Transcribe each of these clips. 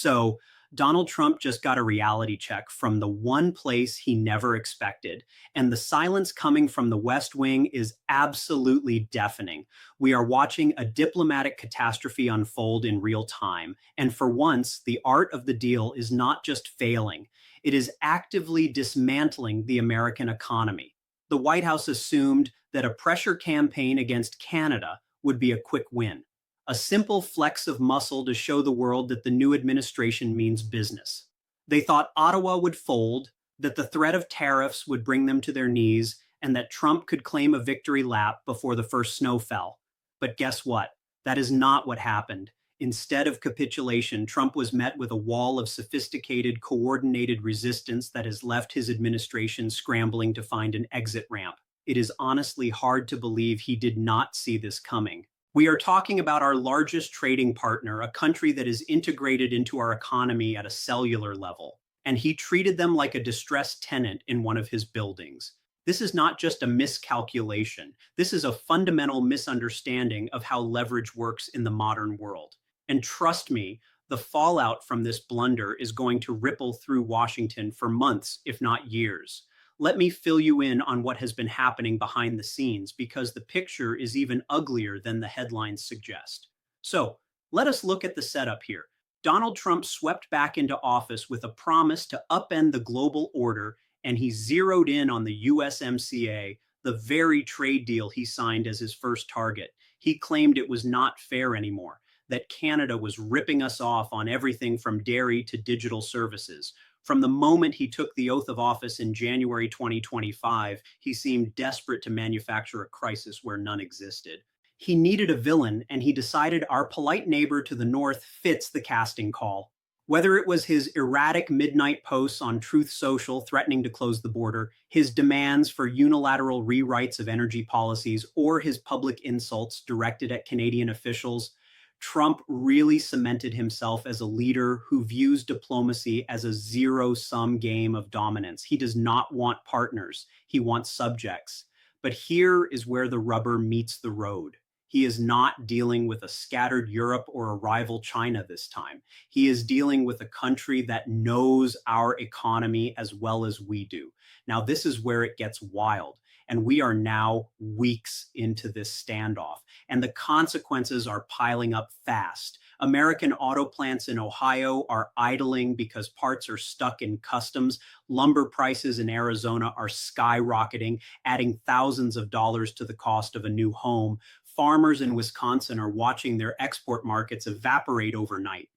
So, Donald Trump just got a reality check from the one place he never expected. And the silence coming from the West Wing is absolutely deafening. We are watching a diplomatic catastrophe unfold in real time. And for once, the art of the deal is not just failing, it is actively dismantling the American economy. The White House assumed that a pressure campaign against Canada would be a quick win, a simple flex of muscle to show the world that the new administration means business. They thought Ottawa would fold, that the threat of tariffs would bring them to their knees, and that Trump could claim a victory lap before the first snow fell. But guess what? That is not what happened. Instead of capitulation, Trump was met with a wall of sophisticated, coordinated resistance that has left his administration scrambling to find an exit ramp. It is honestly hard to believe he did not see this coming. We are talking about our largest trading partner, a country that is integrated into our economy at a cellular level, and he treated them like a distressed tenant in one of his buildings. This is not just a miscalculation. This is a fundamental misunderstanding of how leverage works in the modern world. And trust me, the fallout from this blunder is going to ripple through Washington for months, if not years. Let me fill you in on what has been happening behind the scenes because the picture is even uglier than the headlines suggest. So, let us look at the setup here. Donald Trump swept back into office with a promise to upend the global order, and he zeroed in on the USMCA, the very trade deal he signed as his first target. He claimed it was not fair anymore, that Canada was ripping us off on everything from dairy to digital services. From the moment he took the oath of office in January 2025, he seemed desperate to manufacture a crisis where none existed. He needed a villain, and he decided our polite neighbor to the north fits the casting call. Whether it was his erratic midnight posts on Truth Social threatening to close the border, his demands for unilateral rewrites of energy policies, or his public insults directed at Canadian officials, Trump really cemented himself as a leader who views diplomacy as a zero-sum game of dominance. He does not want partners, he wants subjects. But here is where the rubber meets the road. He is not dealing with a scattered Europe or a rival China this time. He is dealing with a country that knows our economy as well as we do. Now, this is where it gets wild. And we are now weeks into this standoff, and the consequences are piling up fast. American auto plants in Ohio are idling because parts are stuck in customs. Lumber prices in Arizona are skyrocketing, adding thousands of dollars to the cost of a new home. Farmers in Wisconsin are watching their export markets evaporate overnight.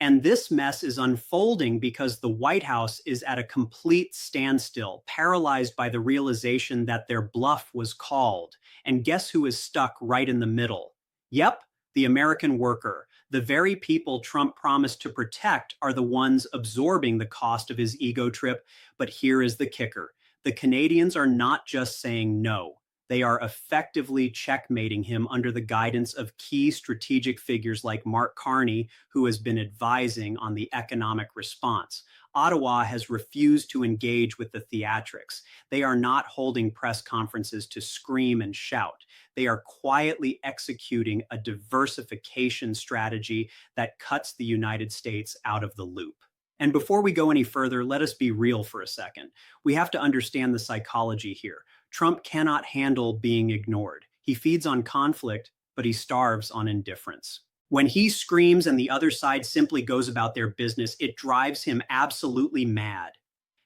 And this mess is unfolding because the White House is at a complete standstill, paralyzed by the realization that their bluff was called. And guess who is stuck right in the middle? Yep, the American worker. The very people Trump promised to protect are the ones absorbing the cost of his ego trip. But here is the kicker. The Canadians are not just saying no. They are effectively checkmating him under the guidance of key strategic figures like Mark Carney, who has been advising on the economic response. Ottawa has refused to engage with the theatrics. They are not holding press conferences to scream and shout. They are quietly executing a diversification strategy that cuts the United States out of the loop. And before we go any further, let us be real for a second. We have to understand the psychology here. Trump cannot handle being ignored. He feeds on conflict, but he starves on indifference. When he screams and the other side simply goes about their business, it drives him absolutely mad.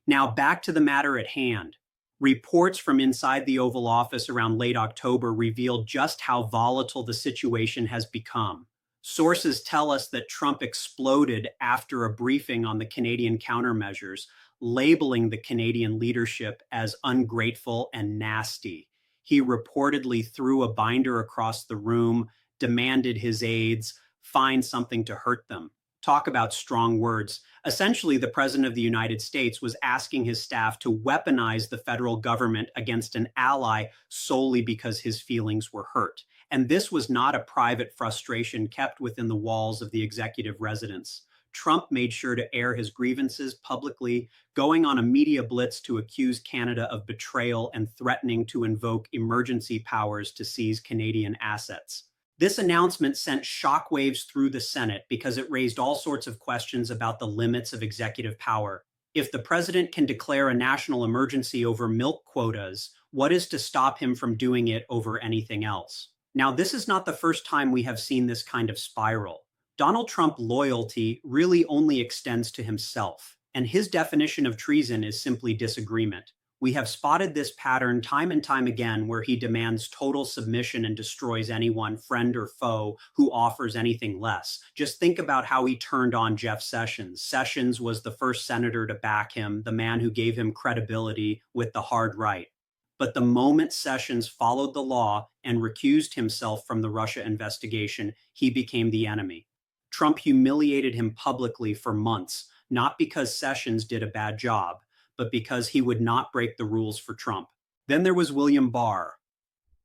Now, back to the matter at hand. Reports from inside the Oval Office around late October revealed just how volatile the situation has become. Sources tell us that Trump exploded after a briefing on the Canadian countermeasures, labeling the Canadian leadership as ungrateful and nasty. He reportedly threw a binder across the room, demanded his aides find something to hurt them. Talk about strong words. Essentially, the President of the United States was asking his staff to weaponize the federal government against an ally solely because his feelings were hurt. And this was not a private frustration kept within the walls of the executive residence. Trump made sure to air his grievances publicly, going on a media blitz to accuse Canada of betrayal and threatening to invoke emergency powers to seize Canadian assets. This announcement sent shockwaves through the Senate because it raised all sorts of questions about the limits of executive power. If the president can declare a national emergency over milk quotas, what is to stop him from doing it over anything else? Now, this is not the first time we have seen this kind of spiral. Donald Trump loyalty really only extends to himself, and his definition of treason is simply disagreement. We have spotted this pattern time and time again where he demands total submission and destroys anyone, friend or foe, who offers anything less. Just think about how he turned on Jeff Sessions. Sessions was the first senator to back him, the man who gave him credibility with the hard right. But the moment Sessions followed the law and recused himself from the Russia investigation, he became the enemy. Trump humiliated him publicly for months, not because Sessions did a bad job, but because he would not break the rules for Trump. Then there was William Barr.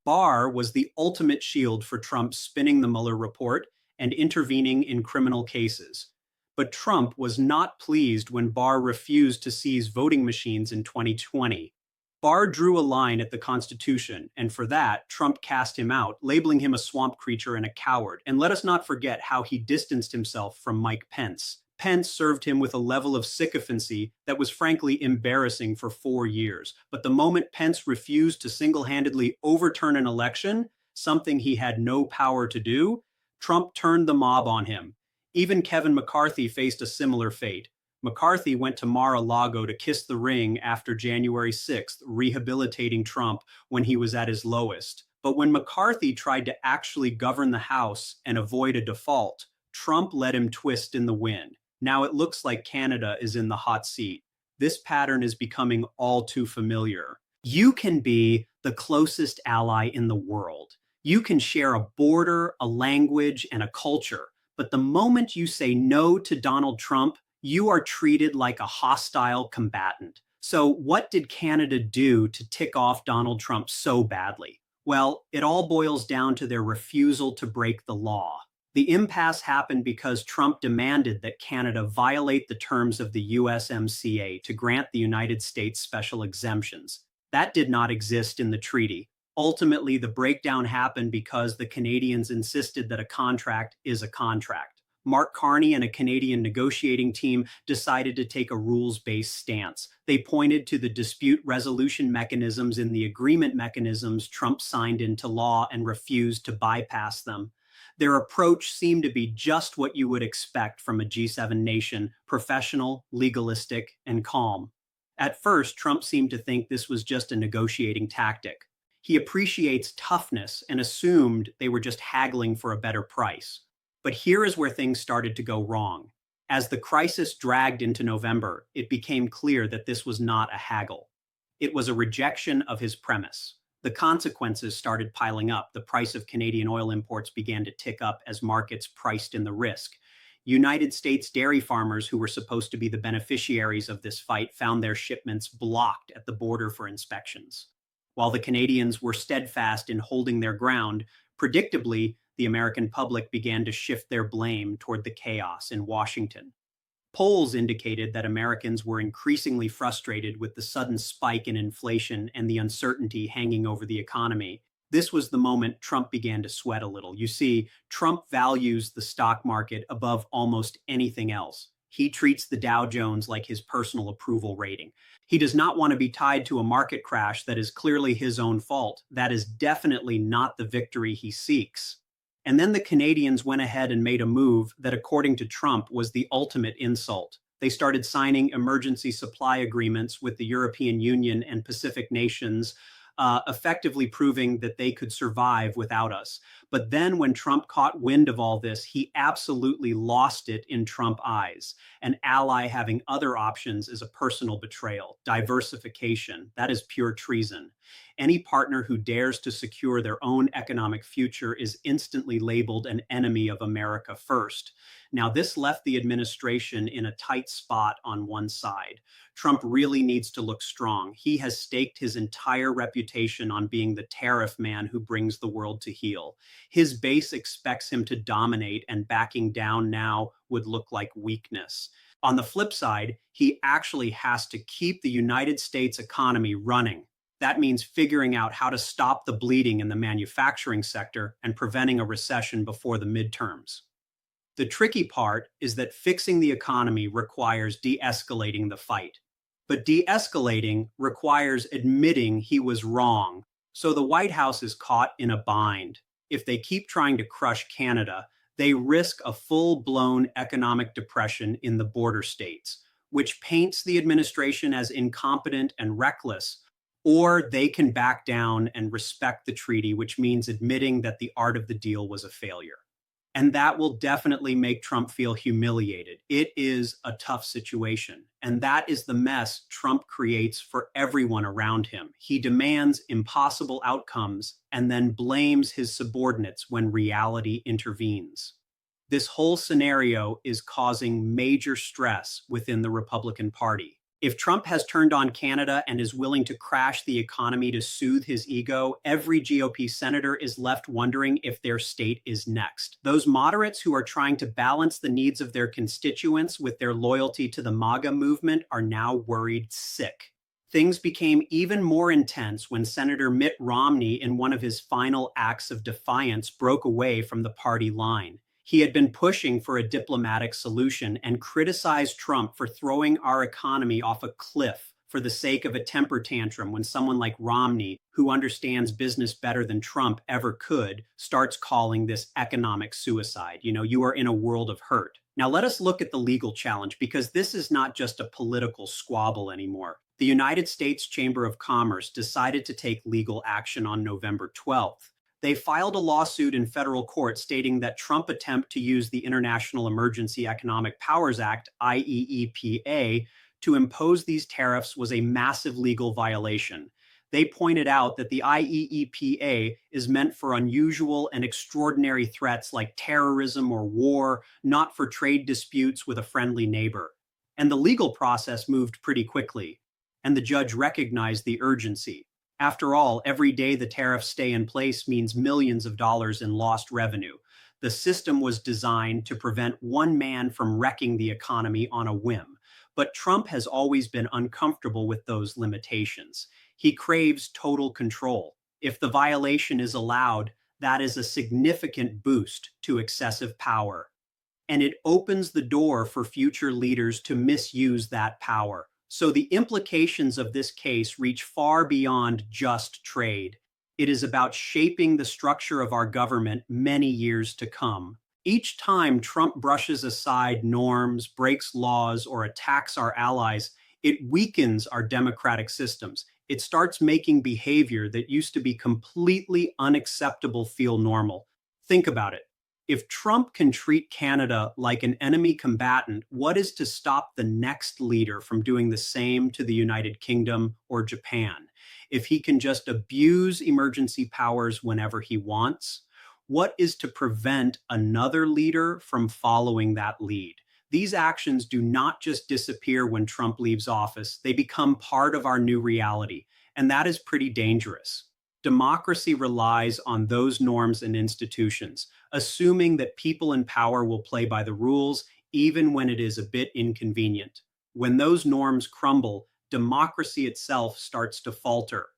Barr was the ultimate shield for Trump spinning the Mueller report and intervening in criminal cases. But Trump was not pleased when Barr refused to seize voting machines in 2020. Barr drew a line at the Constitution, and for that, Trump cast him out, labeling him a swamp creature and a coward. And let us not forget how he distanced himself from Mike Pence. Pence served him with a level of sycophancy that was frankly embarrassing for 4 years. But the moment Pence refused to single-handedly overturn an election, something he had no power to do, Trump turned the mob on him. Even Kevin McCarthy faced a similar fate. McCarthy went to Mar-a-Lago to kiss the ring after January 6th, rehabilitating Trump when he was at his lowest. But when McCarthy tried to actually govern the House and avoid a default, Trump let him twist in the wind. Now it looks like Canada is in the hot seat. This pattern is becoming all too familiar. You can be the closest ally in the world. You can share a border, a language, and a culture. But the moment you say no to Donald Trump, you are treated like a hostile combatant. So what did Canada do to tick off Donald Trump so badly? Well, it all boils down to their refusal to break the law. The impasse happened because Trump demanded that Canada violate the terms of the USMCA to grant the United States special exemptions. That did not exist in the treaty. Ultimately, the breakdown happened because the Canadians insisted that a contract is a contract. Mark Carney and a Canadian negotiating team decided to take a rules-based stance. They pointed to the dispute resolution mechanisms in the agreement mechanisms Trump signed into law and refused to bypass them. Their approach seemed to be just what you would expect from a G7 nation: professional, legalistic, and calm. At first, Trump seemed to think this was just a negotiating tactic. He appreciates toughness and assumed they were just haggling for a better price. But here is where things started to go wrong. As the crisis dragged into November, it became clear that this was not a haggle. It was a rejection of his premise. The consequences started piling up. The price of Canadian oil imports began to tick up as markets priced in the risk. United States dairy farmers, who were supposed to be the beneficiaries of this fight, found their shipments blocked at the border for inspections. While the Canadians were steadfast in holding their ground, predictably, the American public began to shift their blame toward the chaos in Washington. Polls indicated that Americans were increasingly frustrated with the sudden spike in inflation and the uncertainty hanging over the economy. This was the moment Trump began to sweat a little. You see, Trump values the stock market above almost anything else. He treats the Dow Jones like his personal approval rating. He does not want to be tied to a market crash that is clearly his own fault. That is definitely not the victory he seeks. And then the Canadians went ahead and made a move that, according to Trump, was the ultimate insult. They started signing emergency supply agreements with the European Union and Pacific nations, effectively proving that they could survive without us. But then when Trump caught wind of all this, he absolutely lost it in Trump eyes. An ally having other options is a personal betrayal. Diversification, that is pure treason. Any partner who dares to secure their own economic future is instantly labeled an enemy of America first. Now, this left the administration in a tight spot on one side. Trump really needs to look strong. He has staked his entire reputation on being the tariff man who brings the world to heel. His base expects him to dominate, and backing down now would look like weakness. On the flip side, he actually has to keep the United States economy running. That means figuring out how to stop the bleeding in the manufacturing sector and preventing a recession before the midterms. The tricky part is that fixing the economy requires de-escalating the fight. But de-escalating requires admitting he was wrong. So the White House is caught in a bind. If they keep trying to crush Canada, they risk a full-blown economic depression in the border states, which paints the administration as incompetent and reckless. Or they can back down and respect the treaty, which means admitting that the art of the deal was a failure. And that will definitely make Trump feel humiliated. It is a tough situation. And that is the mess Trump creates for everyone around him. He demands impossible outcomes and then blames his subordinates when reality intervenes. This whole scenario is causing major stress within the Republican Party. If Trump has turned on Canada and is willing to crash the economy to soothe his ego, every GOP senator is left wondering if their state is next. Those moderates who are trying to balance the needs of their constituents with their loyalty to the MAGA movement are now worried sick. Things became even more intense when Senator Mitt Romney, in one of his final acts of defiance, broke away from the party line. He had been pushing for a diplomatic solution and criticized Trump for throwing our economy off a cliff for the sake of a temper tantrum when someone like Romney, who understands business better than Trump ever could, starts calling this economic suicide. You are in a world of hurt. Now let us look at the legal challenge, because this is not just a political squabble anymore. The United States Chamber of Commerce decided to take legal action on November 12th. They filed a lawsuit in federal court stating that Trump's attempt to use the International Emergency Economic Powers Act, IEEPA, to impose these tariffs was a massive legal violation. They pointed out that the IEEPA is meant for unusual and extraordinary threats like terrorism or war, not for trade disputes with a friendly neighbor. And the legal process moved pretty quickly, and the judge recognized the urgency. After all, every day the tariffs stay in place means millions of dollars in lost revenue. The system was designed to prevent one man from wrecking the economy on a whim. But Trump has always been uncomfortable with those limitations. He craves total control. If the violation is allowed, that is a significant boost to excessive power. And it opens the door for future leaders to misuse that power. So the implications of this case reach far beyond just trade. It is about shaping the structure of our government many years to come. Each time Trump brushes aside norms, breaks laws, or attacks our allies, it weakens our democratic systems. It starts making behavior that used to be completely unacceptable feel normal. Think about it. If Trump can treat Canada like an enemy combatant, what is to stop the next leader from doing the same to the United Kingdom or Japan? If he can just abuse emergency powers whenever he wants, what is to prevent another leader from following that lead? These actions do not just disappear when Trump leaves office, they become part of our new reality, and that is pretty dangerous. Democracy relies on those norms and institutions, assuming that people in power will play by the rules, even when it is a bit inconvenient. When those norms crumble, democracy itself starts to falter.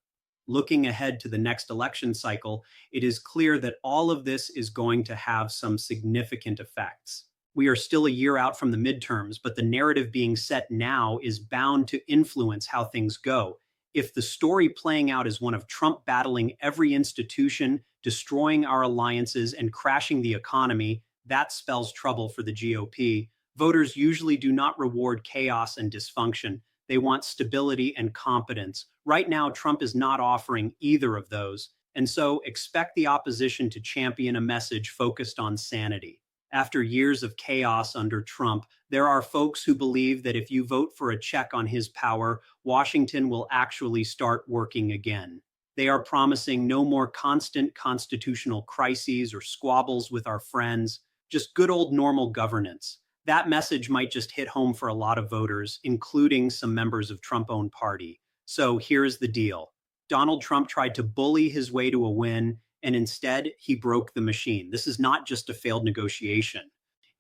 Looking ahead to the next election cycle, it is clear that all of this is going to have some significant effects. We are still a year out from the midterms, but the narrative being set now is bound to influence how things go. If the story playing out is one of Trump battling every institution, destroying our alliances, and crashing the economy, that spells trouble for the GOP. Voters usually do not reward chaos and dysfunction. They want stability and competence. Right now, Trump is not offering either of those, and so expect the opposition to champion a message focused on sanity. After years of chaos under Trump, there are folks who believe that if you vote for a check on his power, Washington will actually start working again. They are promising no more constant constitutional crises or squabbles with our friends, just good old normal governance. That message might just hit home for a lot of voters, including some members of Trump-owned party. So here's the deal. Donald Trump tried to bully his way to a win, and instead, he broke the machine. This is not just a failed negotiation.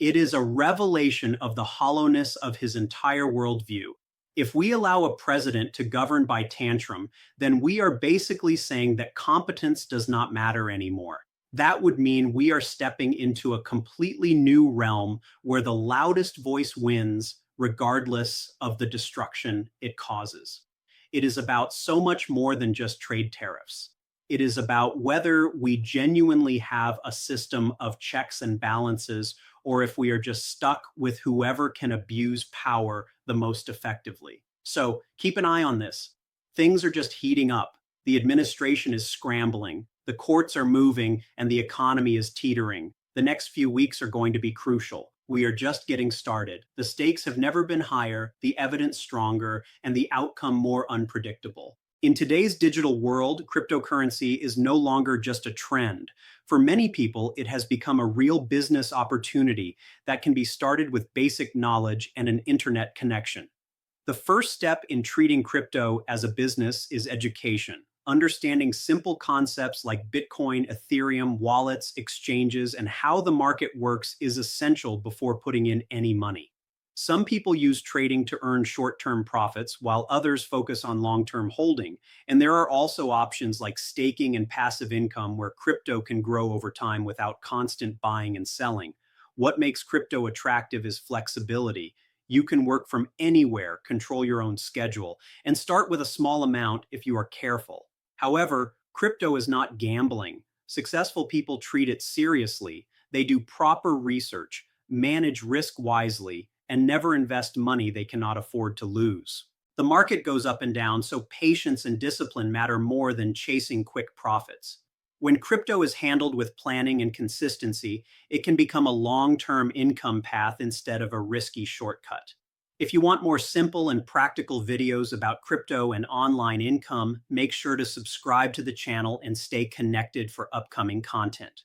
It is a revelation of the hollowness of his entire worldview. If we allow a president to govern by tantrum, then we are basically saying that competence does not matter anymore. That would mean we are stepping into a completely new realm where the loudest voice wins, regardless of the destruction it causes. It is about so much more than just trade tariffs. It is about whether we genuinely have a system of checks and balances, or if we are just stuck with whoever can abuse power the most effectively. So keep an eye on this. Things are just heating up. The administration is scrambling, the courts are moving, and the economy is teetering. The next few weeks are going to be crucial. We are just getting started. The stakes have never been higher, the evidence stronger, and the outcome more unpredictable. In today's digital world, cryptocurrency is no longer just a trend. For many people, it has become a real business opportunity that can be started with basic knowledge and an internet connection. The first step in treating crypto as a business is education. Understanding simple concepts like Bitcoin, Ethereum, wallets, exchanges, and how the market works is essential before putting in any money. Some people use trading to earn short-term profits, while others focus on long-term holding. And there are also options like staking and passive income where crypto can grow over time without constant buying and selling. What makes crypto attractive is flexibility. You can work from anywhere, control your own schedule, and start with a small amount if you are careful. However, crypto is not gambling. Successful people treat it seriously. They do proper research, manage risk wisely, and never invest money they cannot afford to lose. The market goes up and down, so patience and discipline matter more than chasing quick profits. When crypto is handled with planning and consistency, it can become a long-term income path instead of a risky shortcut. If you want more simple and practical videos about crypto and online income, make sure to subscribe to the channel and stay connected for upcoming content.